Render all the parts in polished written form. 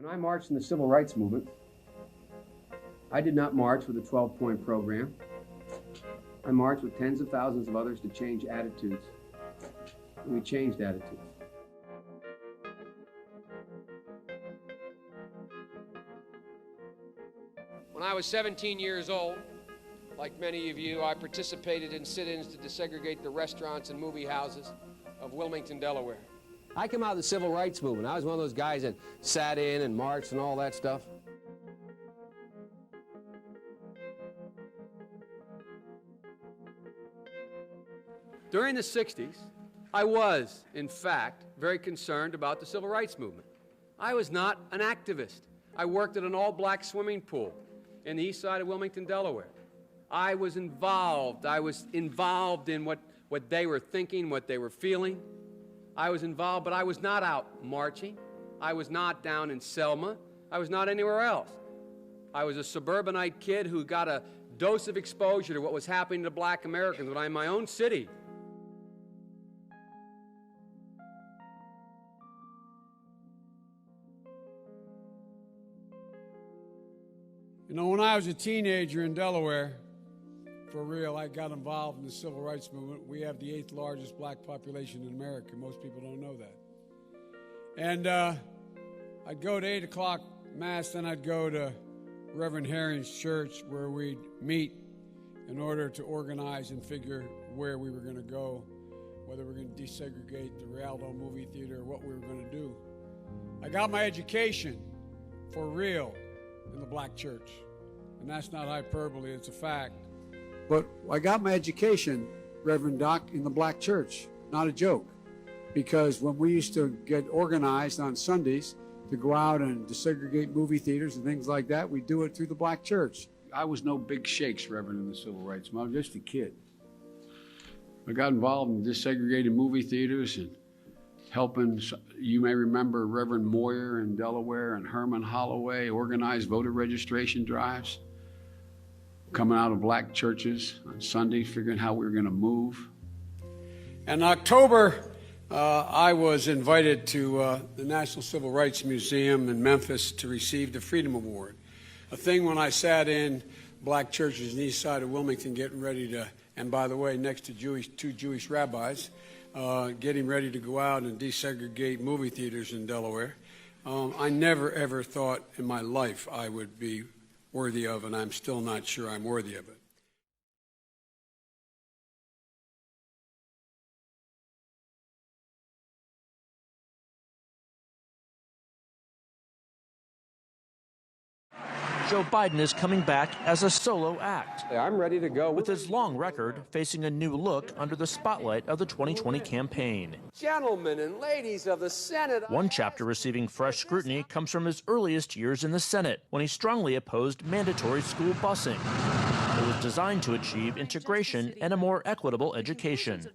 When I marched in the civil rights movement, I did not march with a 12-point program. I marched with tens of thousands of others to change attitudes. And we changed attitudes. When I was 17 years old, like many of you, I participated in sit-ins to desegregate the restaurants and movie houses of Wilmington, Delaware. I came out of the civil rights movement. I was one of those guys that sat in and marched and all that stuff. During the 60s, I was, in fact, very concerned about the civil rights movement. I was not an activist. I worked at an all-black swimming pool in the east side of Wilmington, Delaware. I was involved in what they were thinking, what they were feeling. I was involved, but I was not out marching. I was not down in Selma. I was not anywhere else. I was a suburbanite kid who got a dose of exposure to what was happening to black Americans when I'm in my own city. You know, when I was a teenager in Delaware, for real, I got involved in the civil rights movement. We have the 8th largest black population in America. Most people don't know that. And I'd go to 8 o'clock Mass, then I'd go to Reverend Herring's church where we'd meet in order to organize and figure where we were going to go, whether we were going to desegregate the Rialto movie theater or what we were going to do. I got my education for real in the black church. And that's not hyperbole, it's a fact. But I got my education, Reverend Doc, in the black church, not a joke. Because when we used to get organized on Sundays to go out and desegregate movie theaters and things like that, we do it through the black church. I was no big shakes, Reverend, in the civil rights movement. I was just a kid. I got involved in desegregating movie theaters and helping, you may remember Reverend Moyer in Delaware and Herman Holloway organized voter registration drives, coming out of black churches on Sunday, figuring how we were going to move. In October, I was invited to the National Civil Rights Museum in Memphis to receive the Freedom Award, a thing when I sat in black churches in the east side of Wilmington getting ready to, and by the way, next to two Jewish rabbis, getting ready to go out and desegregate movie theaters in Delaware. I never, ever thought in my life I would be worthy of, and I'm still not sure I'm worthy of it. Joe Biden is coming back as a solo act. I'm ready to go. With his long record facing a new look under the spotlight of the 2020 campaign. Gentlemen and ladies of the Senate. One chapter receiving fresh scrutiny comes from his earliest years in the Senate, when he strongly opposed mandatory school busing. It was designed to achieve integration and a more equitable education.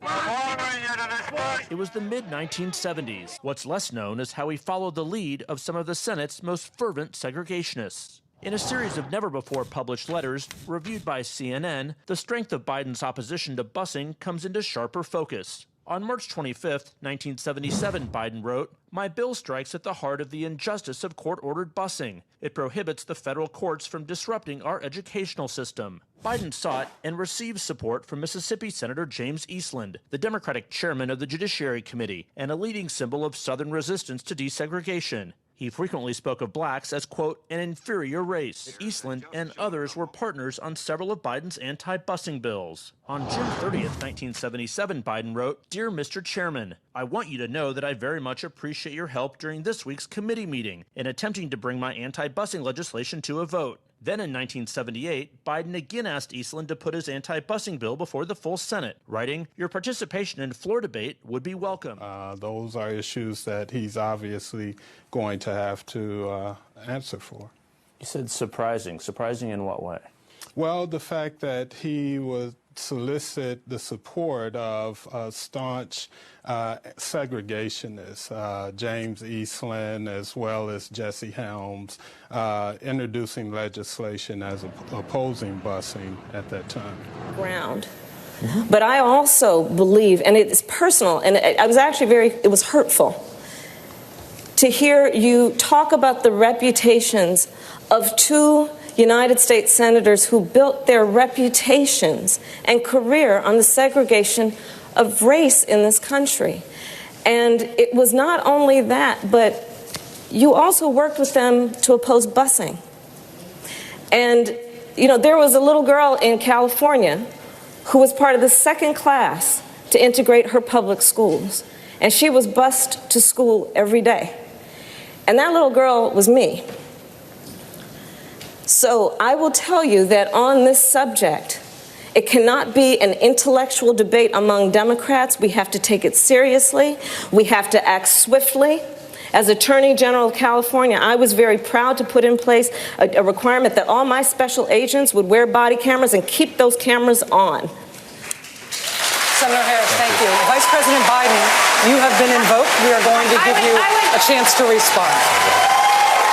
It was the mid-1970s. What's less known is how he followed the lead of some of the Senate's most fervent segregationists. In a series of never-before-published letters reviewed by CNN, the strength of Biden's opposition to busing comes into sharper focus. On March 25, 1977, Biden wrote, "My bill strikes at the heart of the injustice of court-ordered busing. It prohibits the federal courts from disrupting our educational system." Biden sought and received support from Mississippi Senator James Eastland, the Democratic chairman of the Judiciary Committee and a leading symbol of Southern resistance to desegregation. He frequently spoke of blacks as, quote, an inferior race. Eastland and others were partners on several of Biden's anti-busing bills. On June 30th, 1977, Biden wrote, "Dear Mr. Chairman, I want you to know that I very much appreciate your help during this week's committee meeting in attempting to bring my anti-busing legislation to a vote." Then in 1978, Biden again asked Eastland to put his anti-busing bill before the full Senate, writing, "Your participation in floor debate would be welcome." Those are issues that he's obviously going to have to answer for. You said surprising. Surprising in what way? Well, the fact that he would solicit the support of staunch segregationists, James Eastland as well as Jesse Helms, introducing legislation as opposing busing at that time. Ground. But I also believe, and it's personal, and I was actually it was hurtful. to hear you talk about the reputations of two United States senators who built their reputations and career on the segregation of race in this country. And it was not only that, but you also worked with them to oppose busing. And, you know, there was a little girl in California who was part of the second class to integrate her public schools. And she was bused to school every day. And that little girl was me. So I will tell you that on this subject, it cannot be an intellectual debate among Democrats. We have to take it seriously. We have to act swiftly. As Attorney General of California, I was very proud to put in place a requirement that all my special agents would wear body cameras and keep those cameras on. Senator Harris, thank you. Vice President Biden, you have been invoked. We are going to give you a chance to respond.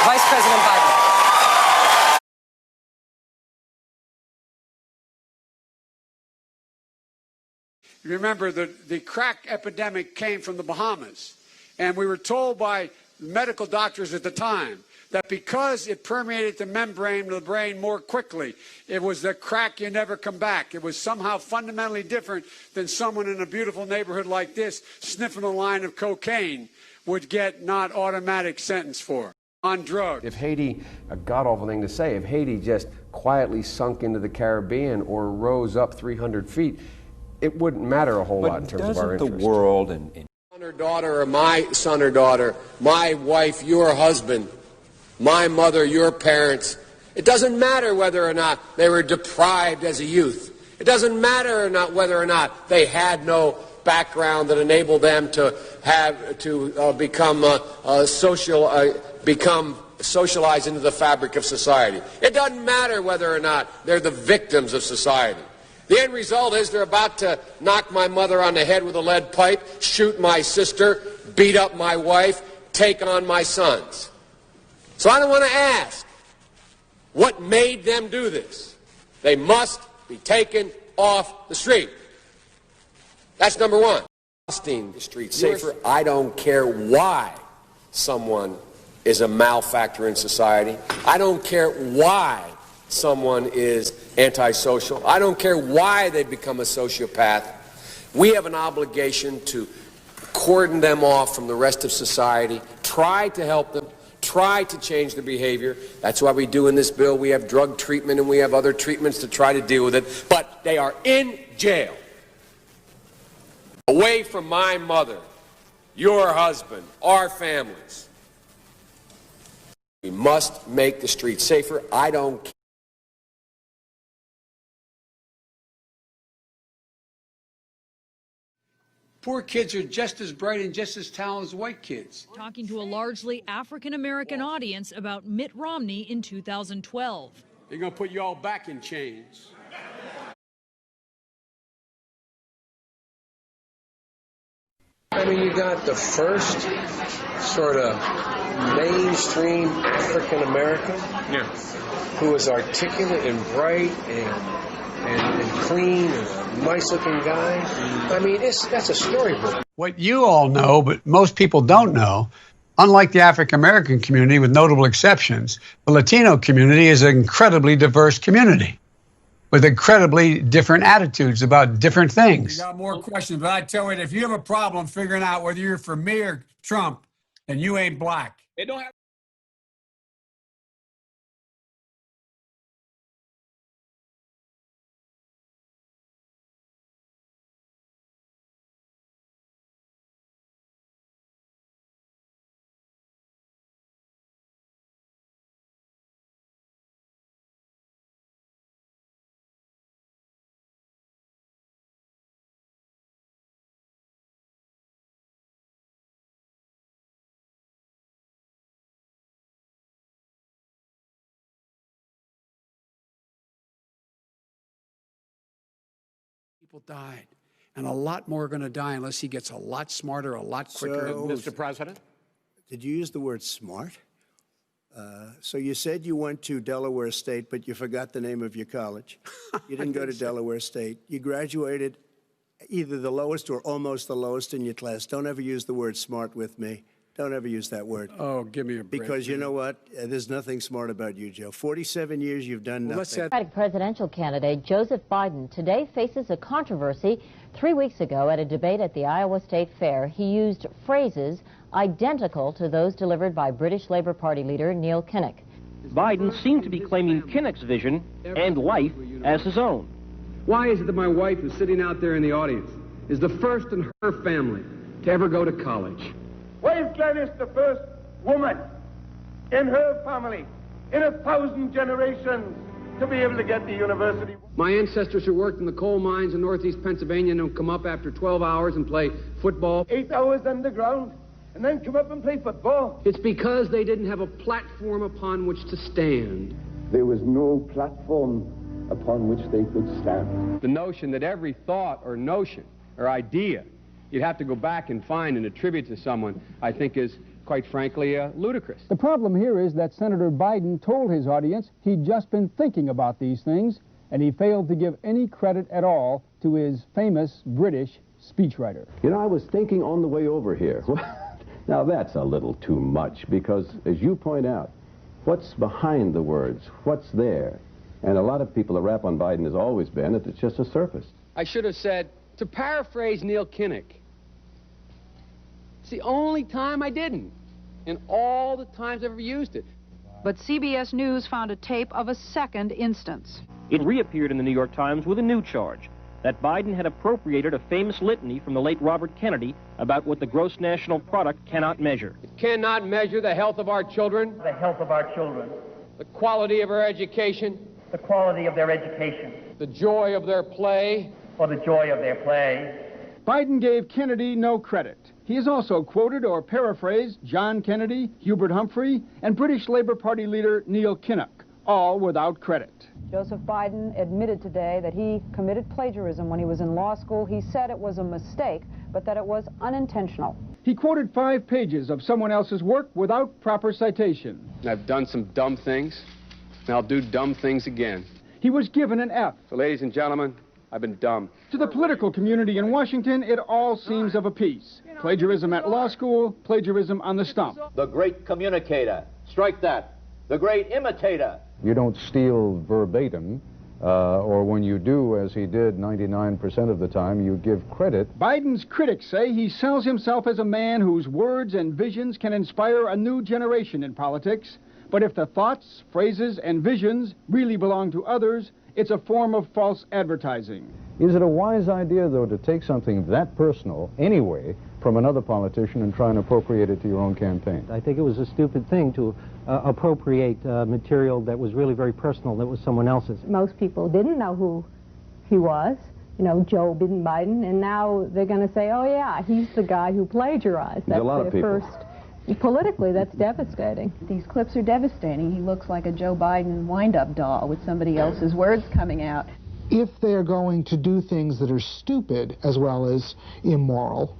Vice President Biden. You remember the crack epidemic came from the Bahamas, and we were told by medical doctors at the time that because it permeated the membrane of the brain more quickly, it was the crack you never come back. It was somehow fundamentally different than someone in a beautiful neighborhood like this sniffing a line of cocaine would get not automatic sentence for on drugs. If Haiti, a god-awful thing to say, if Haiti just quietly sunk into the Caribbean or rose up 300 feet, it wouldn't matter a whole lot in terms of our interest. The world and Son or daughter, or my son or daughter, my wife, your husband, my mother, your parents. It doesn't matter whether or not they were deprived as a youth. It doesn't matter or not whether or not they had no background that enabled them to become socialized into the fabric of society. It doesn't matter whether or not they're the victims of society. The end result is they're about to knock my mother on the head with a lead pipe, shoot my sister, beat up my wife, take on my sons. So I don't want to ask what made them do this. They must be taken off the street. That's number one. The street safer. I don't care why someone is a malefactor in society. I don't care why someone is antisocial. I don't care why they become a sociopath. We have an obligation to cordon them off from the rest of society, try to help them, try to change their behavior. That's why we do in this bill. We have drug treatment and we have other treatments to try to deal with it. But they are in jail, away from my mother, your husband, our families. We must make the streets safer. I don't care. Poor kids are just as bright and just as talented as white kids. Talking to a largely African-American audience about Mitt Romney in 2012. They're going to put you all back in chains. I mean, you got the first sort of mainstream African American who is articulate and bright and clean and a nice-looking guy. I mean, that's a storybook. What you all know, but most people don't know, unlike the African-American community, with notable exceptions, the Latino community is an incredibly diverse community with incredibly different attitudes about different things. You got more questions, but I tell you, if you have a problem figuring out whether you're for me or Trump, then you ain't black. They don't have. People died, and a lot more are going to die unless he gets a lot smarter, a lot quicker. So, Mr. President? Did you use the word smart? So you said you went to Delaware State, but you forgot the name of your college. You didn't go to Delaware State. You graduated either the lowest or almost the lowest in your class. Don't ever use the word smart with me. Don't ever use that word. Oh, give me a break. Because you know what? There's nothing smart about you, Joe. 47 years, you've done nothing. Democratic presidential candidate Joseph Biden today faces a controversy. 3 weeks ago, at a debate at the Iowa State Fair, he used phrases identical to those delivered by British Labour Party leader Neil Kinnock. Biden seemed to be claiming Kinnock's vision and life as his own. Why is it that my wife, who's sitting out there in the audience, is the first in her family to ever go to college? Why is Gladys the first woman in her family in 1,000 generations to be able to get to university? My ancestors who worked in the coal mines in northeast Pennsylvania don't come up after 12 hours and play football. 8 hours underground and then come up and play football. It's because they didn't have a platform upon which to stand. There was no platform upon which they could stand. The notion that every thought or notion or idea you'd have to go back and find and attribute to someone, I think is, quite frankly, ludicrous. The problem here is that Senator Biden told his audience he'd just been thinking about these things, and he failed to give any credit at all to his famous British speechwriter. You know, I was thinking on the way over here. Now, that's a little too much, because, as you point out, what's behind the words? What's there? And a lot of people, the rap on Biden has always been that it's just a surface. I should have said, to paraphrase Neil Kinnock, it's the only time I didn't, and all the times I've ever used it. But CBS News found a tape of a second instance. It reappeared in the New York Times with a new charge, that Biden had appropriated a famous litany from the late Robert Kennedy about what the gross national product cannot measure. It cannot measure the health of our children, the health of our children, the quality of our education, the quality of their education, the joy of their play, or the joy of their play. Biden gave Kennedy no credit. He has also quoted or paraphrased John Kennedy, Hubert Humphrey, and British Labour Party leader Neil Kinnock, all without credit. Joseph Biden admitted today that he committed plagiarism when he was in law school. He said it was a mistake, but that it was unintentional. He quoted 5 pages of someone else's work without proper citation. I've done some dumb things, and I'll do dumb things again. He was given an F. So, ladies and gentlemen, I've been dumb. To the political community in Washington, it all seems of a piece. Plagiarism at law school, plagiarism on the stump. The great communicator. Strike that. The great imitator. You don't steal verbatim, or when you do, as he did 99% of the time, you give credit. Biden's critics say he sells himself as a man whose words and visions can inspire a new generation in politics. But if the thoughts, phrases, and visions really belong to others, it's a form of false advertising. Is it a wise idea, though, to take something that personal, anyway, from another politician and try and appropriate it to your own campaign? I think it was a stupid thing to appropriate material that was really very personal, that was someone else's. Most people didn't know who he was, you know, Joe Biden, and now they're going to say, oh, yeah, he's the guy who plagiarized. That's a lot of people. Politically, that's devastating. These clips are devastating. He looks like a Joe Biden wind-up doll with somebody else's words coming out. If they're going to do things that are stupid as well as immoral,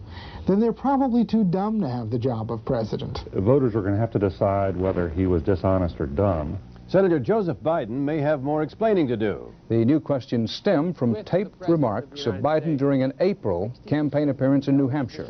then they're probably too dumb to have the job of president. Voters are going to have to decide whether he was dishonest or dumb. Senator Joseph Biden may have more explaining to do. The new questions stem from taped remarks of Biden during an April campaign appearance in New Hampshire.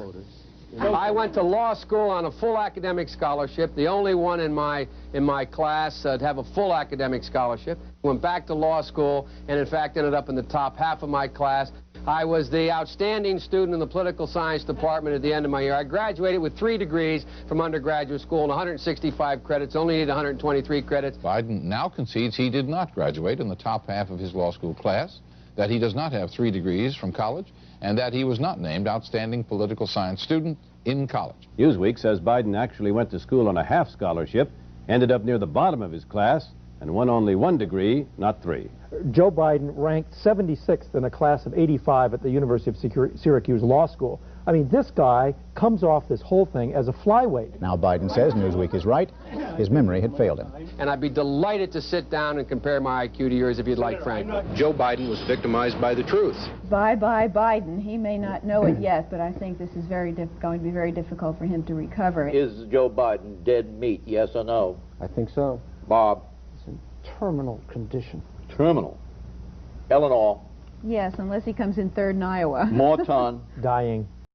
I went to law school on a full academic scholarship, the only one in my class to have a full academic scholarship. Went back to law school and, in fact, ended up in the top half of my class. I was the outstanding student in the political science department at the end of my year. I graduated with 3 degrees from undergraduate school and 165 credits, only needed 123 credits. Biden now concedes he did not graduate in the top half of his law school class, that he does not have 3 degrees from college, and that he was not named outstanding political science student in college. Newsweek says Biden actually went to school on a half scholarship, ended up near the bottom of his class, and won only 1 degree, not 3. Joe Biden ranked 76th in a class of 85 at the University of Syracuse Law School. I mean, this guy comes off this whole thing as a flyweight. Now Biden says Newsweek is right. His memory had failed him. And I'd be delighted to sit down and compare my IQ to yours if you'd like, Frank. Joe Biden was victimized by the truth. Bye-bye Biden. He may not know it yet, but I think this is going to be very difficult for him to recover. Is Joe Biden dead meat, yes or no? I think so. Bob? It's in terminal condition. Terminal? Eleanor? Yes, unless he comes in third in Iowa. Morton? Dying.